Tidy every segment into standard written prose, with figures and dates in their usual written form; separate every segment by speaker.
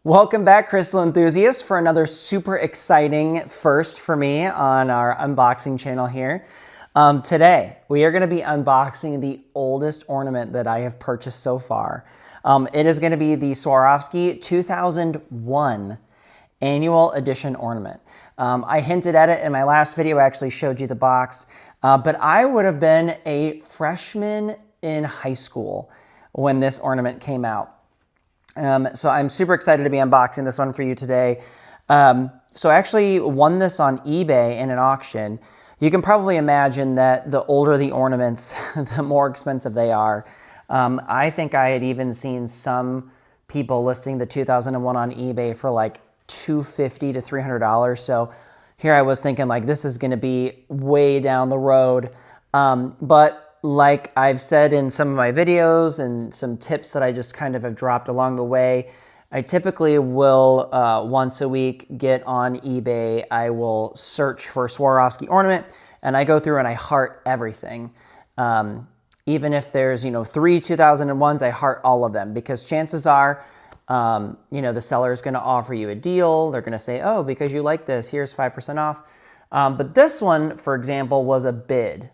Speaker 1: Welcome back, crystal enthusiasts, for another super exciting first for me on our unboxing channel here. Today, we are going to be unboxing the oldest ornament that I have purchased so far. It is going to be the Swarovski 2001 annual edition ornament. I hinted at it in my last video. I actually showed you the box, but I would have been a freshman in high school when this ornament came out. So I'm super excited to be unboxing this one for you today. So I actually won this on eBay in an auction. You can probably imagine that the older the ornaments, the more expensive they are. I think I had even seen some people listing the 2001 on eBay for like $250 to $300. So here I was thinking like this is going to be way down the road. But like I've said in some of my videos and some tips that I just kind of have dropped along the way, I typically will once a week get on eBay. I will search for Swarovski ornament and I go through and I heart everything. Even if there's, three 2001s, I heart all of them because chances are, the seller is going to offer you a deal. They're going to say, oh, because you like this, here's 5% off. But this one, for example, was a bid.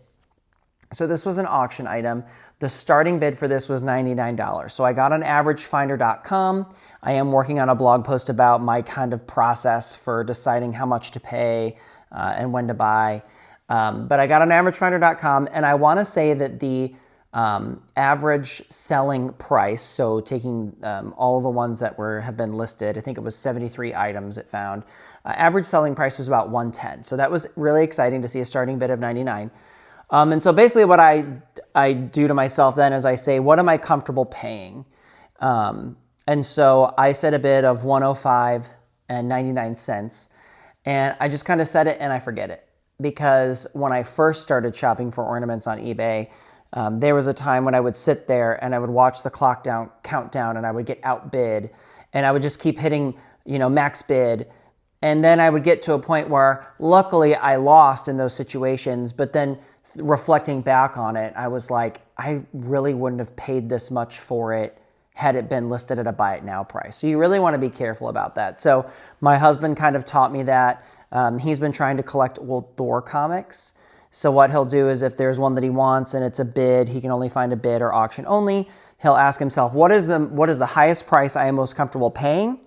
Speaker 1: So this was an auction item. The starting bid for this was $99. So I got on averagefinder.com. I am working on a blog post about my kind of process for deciding how much to pay and when to buy. But I got on averagefinder.com, and I want to say that the average selling price, so taking all of the ones that have been listed, I think it was 73 items it found, average selling price was about $110. So that was really exciting to see a starting bid of $99. And so basically what I do to myself then is I say, what am I comfortable paying? And so I set a bid of $105.99. And I just kind of set it and I forget it. Because when I first started shopping for ornaments on eBay, there was a time when I would sit there and I would watch the countdown and I would get outbid. And I would just keep hitting, max bid. And then I would get to a point where luckily I lost in those situations, but then reflecting back on it, I was like, I really wouldn't have paid this much for it had it been listed at a buy it now price. So you really want to be careful about that. So my husband kind of taught me that. He's been trying to collect old Thor comics. So what he'll do is if there's one that he wants and it's a bid, he can only find a bid or auction only. He'll ask himself, what is the highest price I am most comfortable paying?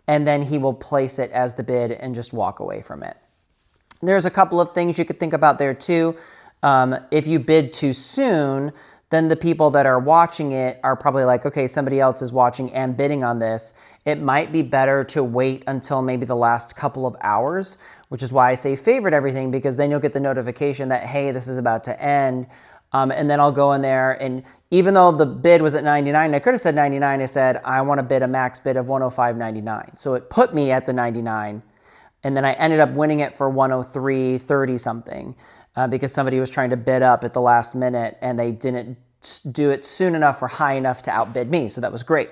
Speaker 1: And then he will place it as the bid and just walk away from it. There's a couple of things you could think about there too. If you bid too soon, then the people that are watching it are probably like, okay, somebody else is watching and bidding on this. It might be better to wait until maybe the last couple of hours, which is why I say favorite everything, because then you'll get the notification that, hey, this is about to end. And then I'll go in there, and even though the bid was at 99, I could have said 99. I said, I want to bid a max bid of 105.99. So it put me at the 99, and then I ended up winning it for 103.30 something. Because somebody was trying to bid up at the last minute and they didn't do it soon enough or high enough to outbid me. So that was great.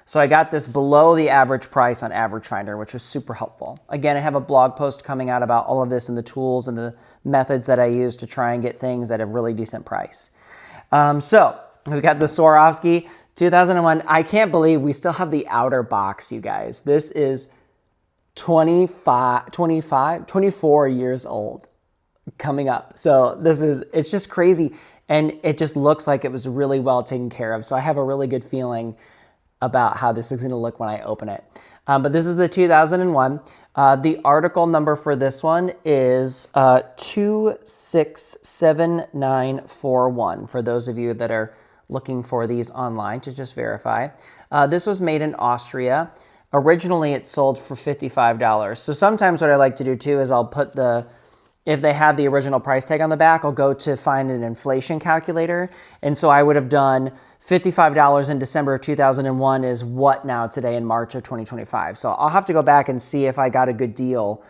Speaker 1: So I got this below the average price on Average Finder, which was super helpful. Again, I have a blog post coming out about all of this and the tools and the methods that I use to try and get things at a really decent price. So we've got the Swarovski 2001. I can't believe we still have the outer box, you guys. This is 24 years old. Coming up. So it's just crazy. And it just looks like it was really well taken care of. So I have a really good feeling about how this is going to look when I open it. But this is the 2001. The article number for this one is 267941 for those of you that are looking for these online to just verify. This was made in Austria. Originally, it sold for $55. So sometimes what I like to do too is I'll put if they have the original price tag on the back, I'll go to find an inflation calculator. And so I would have done $55 in December of 2001 is what now today in March of 2025. So I'll have to go back and see if I got a good deal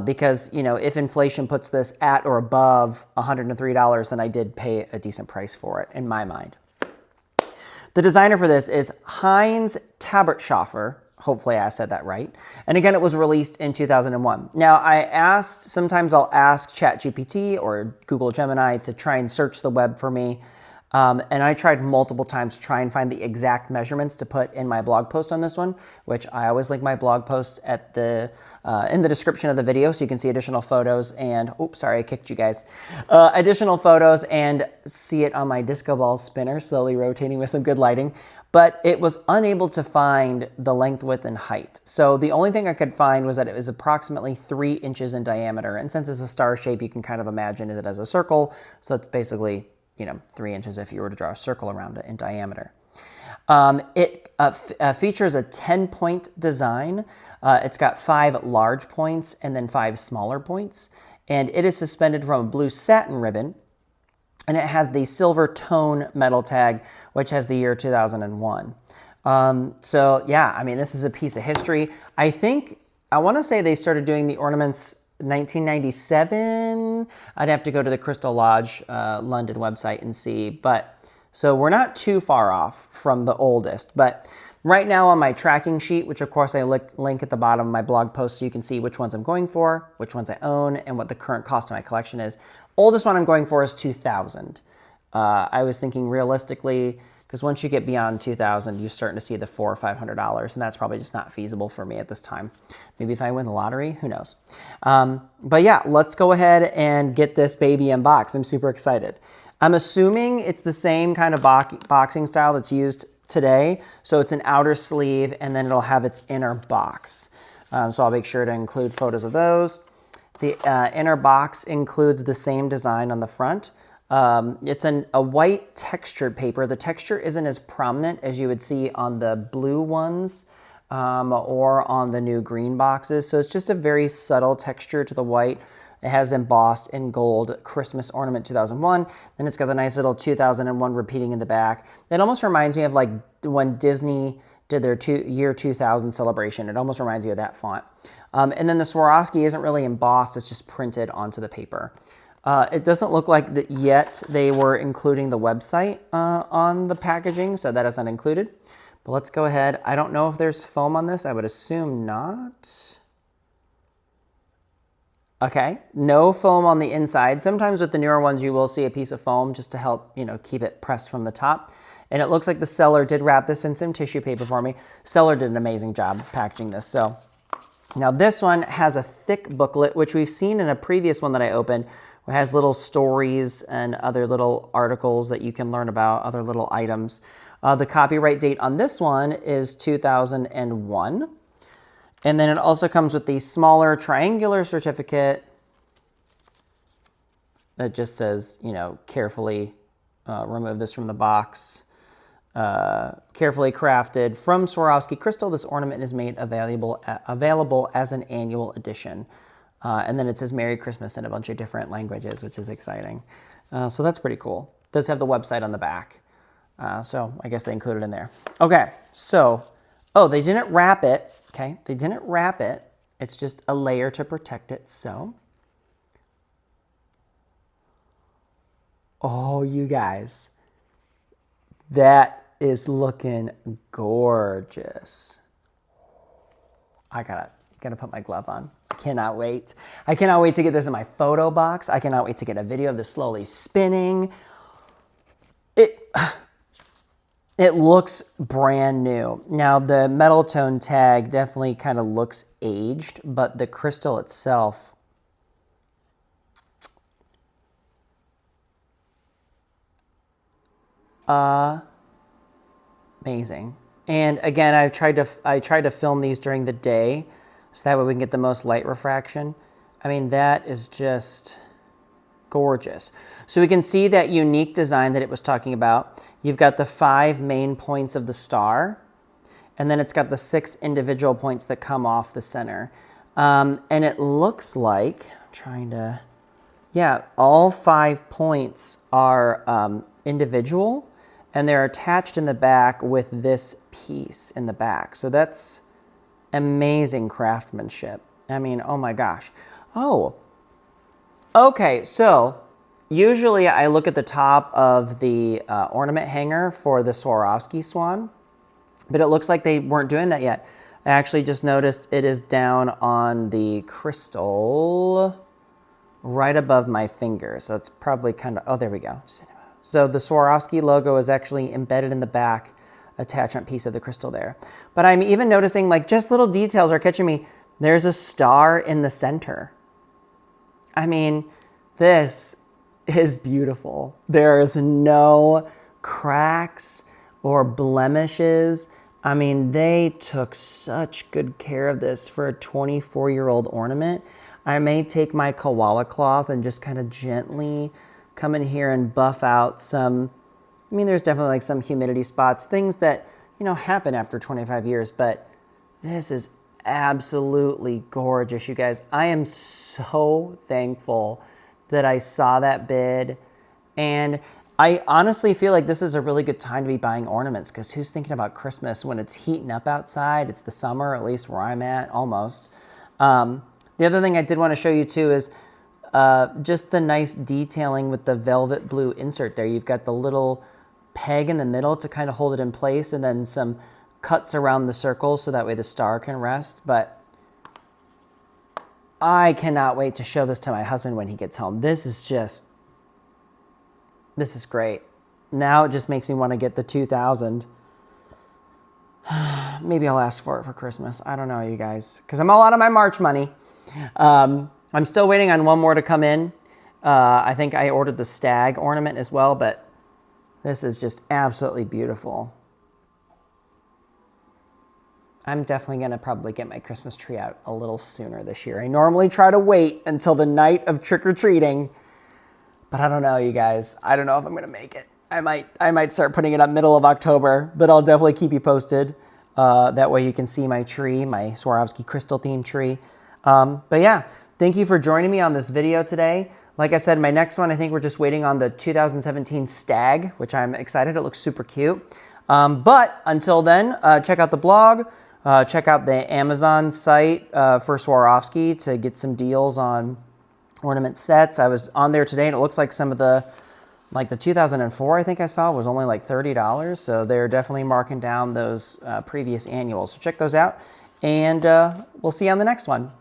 Speaker 1: because, if inflation puts this at or above $103, then I did pay a decent price for it in my mind. The designer for this is Heinz Tabertschaffer. Hopefully I said that right. And again, it was released in 2001. Now sometimes I'll ask ChatGPT or Google Gemini to try and search the web for me. And I tried multiple times to try and find the exact measurements to put in my blog post on this one, which I always link my blog posts at the in the description of the video, so you can see additional photos and, oops, sorry, I kicked you guys. Additional photos and see it on my disco ball spinner, slowly rotating with some good lighting. But it was unable to find the length, width, and height. So the only thing I could find was that it was approximately 3 inches in diameter. And since it's a star shape, you can kind of imagine it as a circle. So it's basically, 3 inches if you were to draw a circle around it in diameter. It features a 10-point design. It's got 5 large points and then 5 smaller points. And it is suspended from a blue satin ribbon. And it has the silver tone metal tag, which has the year 2001. So yeah, I mean, this is a piece of history. I want to say they started doing the ornaments 1997. I'd have to go to the Crystal Lodge London website and see. But so we're not too far off from the oldest. But right now on my tracking sheet, which of course I link at the bottom of my blog post so you can see which ones I'm going for, which ones I own, and what the current cost of my collection is. Oldest one I'm going for is 2000. I was thinking realistically, because once you get beyond 2000, you're starting to see the $400 or $500, and that's probably just not feasible for me at this time. Maybe if I win the lottery, who knows? But yeah, let's go ahead and get this baby unboxed. I'm super excited. I'm assuming it's the same kind of boxing style that's used today. So it's an outer sleeve, and then it'll have its inner box. So I'll make sure to include photos of those. The inner box includes the same design on the front. It's a white textured paper. The texture isn't as prominent as you would see on the blue ones or on the new green boxes. So it's just a very subtle texture to the white. It has embossed in gold Christmas Ornament 2001. Then it's got the nice little 2001 repeating in the back. It almost reminds me of like when Disney did their year 2000 celebration. It almost reminds you of that font. And then the Swarovski isn't really embossed, it's just printed onto the paper. It doesn't look like that yet they were including the website on the packaging, so that is not included. But let's go ahead. I don't know if there's foam on this. I would assume not. Okay, no foam on the inside. Sometimes with the newer ones, you will see a piece of foam just to help, keep it pressed from the top. And it looks like the seller did wrap this in some tissue paper for me. Seller did an amazing job packaging this. So now this one has a thick booklet, which we've seen in a previous one that I opened, where it has little stories and other little articles that you can learn about, other little items. The copyright date on this one is 2001. And then it also comes with the smaller triangular certificate that just says, carefully remove this from the box. Carefully crafted from Swarovski crystal, this ornament is made available as an annual edition. And then it says Merry Christmas in a bunch of different languages, which is exciting. So that's pretty cool. It does have the website on the back. So I guess they included it in there. Okay, so, they didn't wrap it. Okay, they didn't wrap it. It's just a layer to protect it, so. Oh, you guys. That is looking gorgeous. I gotta put my glove on. Cannot wait. I cannot wait to get this in my photo box. I cannot wait to get a video of this slowly spinning. It looks brand new. Now the metal tone tag definitely kind of looks aged, but the crystal itself, amazing. And again, I tried to film these during the day, so that way we can get the most light refraction. I mean, that is just gorgeous. So we can see that unique design that it was talking about. You've got the 5 main points of the star, and then it's got the 6 individual points that come off the center. And it looks like, all 5 points are individual, and they're attached in the back with this piece in the back. So that's amazing craftsmanship. I mean, oh my gosh. Oh, okay, so usually I look at the top of the ornament hanger for the Swarovski swan, but it looks like they weren't doing that yet. I actually just noticed it is down on the crystal right above my finger. So it's probably kind of, oh, there we go. So the Swarovski logo is actually embedded in the back attachment piece of the crystal there. But I'm even noticing like just little details are catching me. There's a star in the center. I mean, this is beautiful. There's no cracks or blemishes. I mean, they took such good care of this for a 24-year-old ornament. I may take my koala cloth and just kind of gently come in here and buff out some, I mean, there's definitely like some humidity spots, things that, you know, happen after 25 years, but this is absolutely gorgeous, you guys. I am so thankful that I saw that bid, and I honestly feel like this is a really good time to be buying ornaments, because who's thinking about Christmas when it's heating up outside? It's the summer, at least where I'm at, almost. The other thing I did want to show you too is just the nice detailing with the velvet blue insert there. You've got the little peg in the middle to kind of hold it in place, and then some cuts around the circle so that way the star can rest. But I cannot wait to show this to my husband when he gets home. This is great. Now it just makes me want to get the 2000. Maybe I'll ask for it for Christmas. I don't know, you guys, because I'm all out of my March money. I'm still waiting on one more to come in. I think I ordered the stag ornament as well, but this is just absolutely beautiful. I'm definitely going to probably get my Christmas tree out a little sooner this year. I normally try to wait until the night of trick-or-treating, but I don't know, you guys. I don't know if I'm going to make it. I might start putting it up middle of October, but I'll definitely keep you posted. That way you can see my tree, my Swarovski crystal themed tree. But yeah, thank you for joining me on this video today. Like I said, my next one, I think we're just waiting on the 2017 Stag, which I'm excited. It looks super cute. But until then, check out the blog. Check out the Amazon site for Swarovski to get some deals on ornament sets. I was on there today, and it looks like some of the, like the 2004, I think I saw, was only like $30. So they're definitely marking down those previous annuals. So check those out, and we'll see you on the next one.